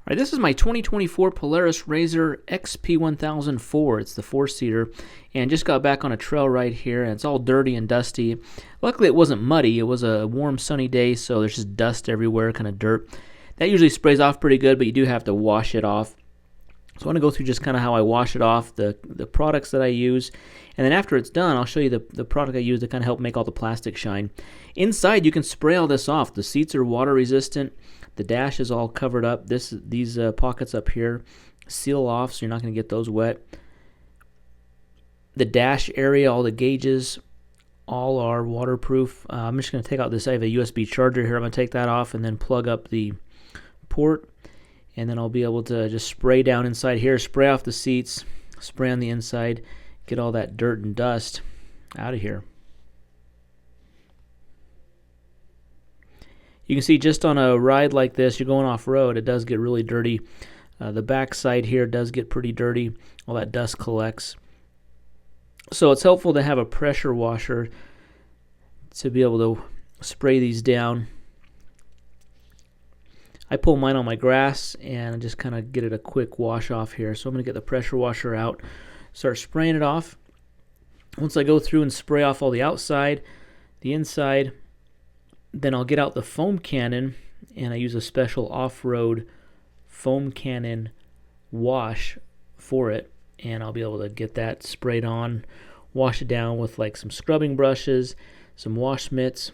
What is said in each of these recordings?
All right, this is my 2024 Polaris RZR XP 1004. It's the 4-seater, and just got back on a trail right here, and it's all dirty and dusty. Luckily, it wasn't muddy. It was a warm, sunny day, so there's just dust everywhere, kind of dirt. That usually sprays off pretty good, but you do have to wash it off. So I want to go through just kind of how I wash it off, the products that I use, and then after it's done, I'll show you the product I use to kind of help make all the plastic shine. Inside, you can spray all this off. The seats are water resistant. The dash is all covered up. These pockets up here seal off, so you're not going to get those wet. The dash area, all the gauges, all are waterproof. I'm just going to take out this. I have a USB charger here. I'm going to take that off and then plug up the port. And then I'll be able to just spray down inside here, spray off the seats, spray on the inside, get all that dirt and dust out of here. You can see just on a ride like this, you're going off-road, it does get really dirty. The back side here does get pretty dirty. All that dust collects. So it's helpful to have a pressure washer to be able to spray these down. I pull mine on my grass and just kind of get it a quick wash off here. So I'm going to get the pressure washer out, start spraying it off. Once I go through and spray off all the outside, the inside, then I'll get out the foam cannon, and I use a special off-road foam cannon wash for it, and I'll be able to get that sprayed on, wash it down with like some scrubbing brushes, some wash mitts.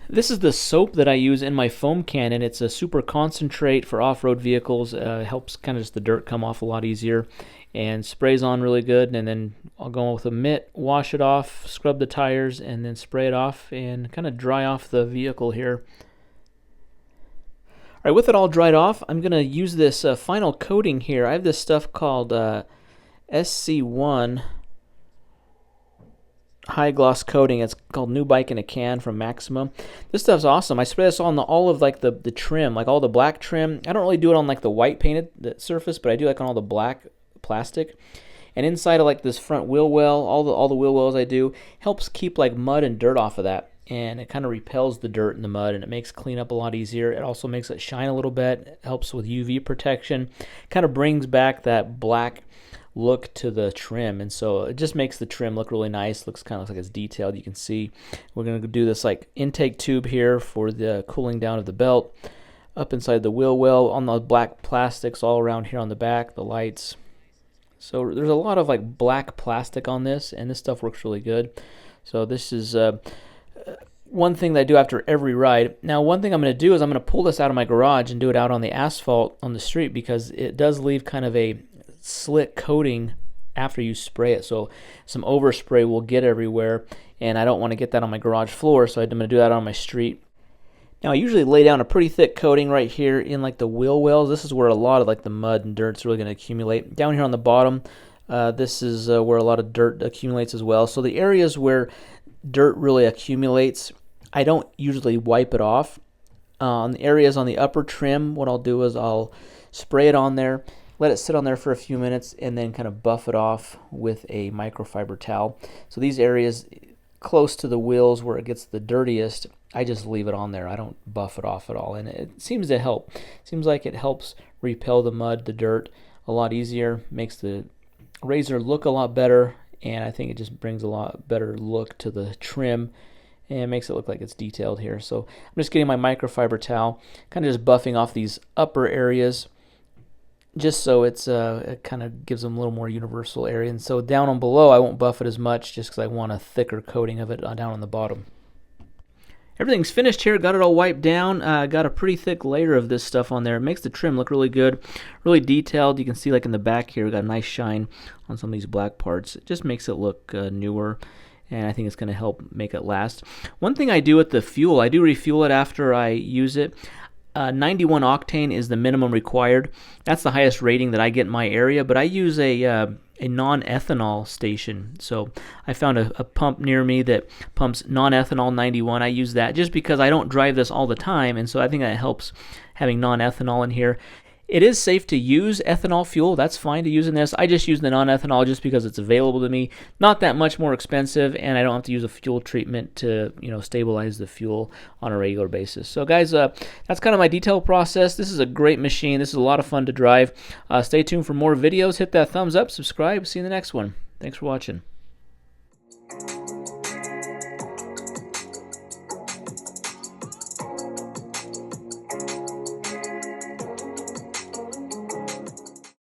This is the soap that I use in my foam cannon. It's a super concentrate for off-road vehicles. Helps kind of just the dirt come off a lot easier, and sprays on really good. And then I'll go with a mitt, wash it off, scrub the tires, and then spray it off and kind of dry off the vehicle here. All right, with it all dried off, I'm going to use this final coating here. I have this stuff called SC1 high gloss coating. It's called New Bike in a Can from Maxima. This stuff's awesome. I spray this on all of like the trim, like all the black trim. I don't really do it on like the white painted surface, but I do like on all the black plastic. And inside of like this front wheel well, all the wheel wells I do helps keep like mud and dirt off of that, and it kind of repels the dirt and the mud, and it makes cleanup a lot easier. It also makes it shine a little bit. It helps with UV protection. Kind of brings back that black look to the trim, and so it just makes the trim look really nice. Looks kind of like it's detailed. You can see we're going to do this like intake tube here for the cooling down of the belt, up inside the wheel well, on the black plastics all around here on the back, the lights. So there's a lot of like black plastic on this, and this stuff works really good. So this is one thing that I do after every ride. Now, one thing I'm going to do is I'm going to pull this out of my garage and do it out on the asphalt on the street, because it does leave kind of a slick coating after you spray it, so some overspray will get everywhere, and I don't want to get that on my garage floor, so I'm going to do that on my street. Now, I usually lay down a pretty thick coating right here in like the wheel wells. This is where a lot of like the mud and dirt's really going to accumulate. Down here on the bottom, this is where a lot of dirt accumulates as well. So the areas where dirt really accumulates, I don't usually wipe it off. On the areas on the upper trim, what I'll do is I'll spray it on there, let it sit on there for a few minutes, and then kind of buff it off with a microfiber towel. So these areas close to the wheels where it gets the dirtiest, I just leave it on there. I don't buff it off at all, and it seems to help. Seems like it helps repel the mud, the dirt a lot easier, makes the RZR look a lot better, and I think it just brings a lot better look to the trim and makes it look like it's detailed here. So I'm just getting my microfiber towel, kind of just buffing off these upper areas, just so it kind of gives them a little more universal area. And so down on below, I won't buff it as much, just because I want a thicker coating of it down on the bottom. Everything's finished here. Got it all wiped down. Got a pretty thick layer of this stuff on there. It makes the trim look really good, really detailed. You can see like in the back here, we got a nice shine on some of these black parts. It just makes it look newer, and I think it's going to help make it last. One thing I do with the fuel, I do refuel it after I use it. 91 octane is the minimum required. That's the highest rating that I get in my area, but I use a non-ethanol station. So I found a pump near me that pumps non-ethanol 91. I use that just because I don't drive this all the time, and so I think that helps having non-ethanol in here. It is safe to use ethanol fuel. That's fine to use in this. I just use the non-ethanol just because it's available to me. Not that much more expensive, and I don't have to use a fuel treatment to, stabilize the fuel on a regular basis. So guys, that's kind of my detail process. This is a great machine. This is a lot of fun to drive. Stay tuned for more videos. Hit that thumbs up, subscribe. See you in the next one. Thanks for watching.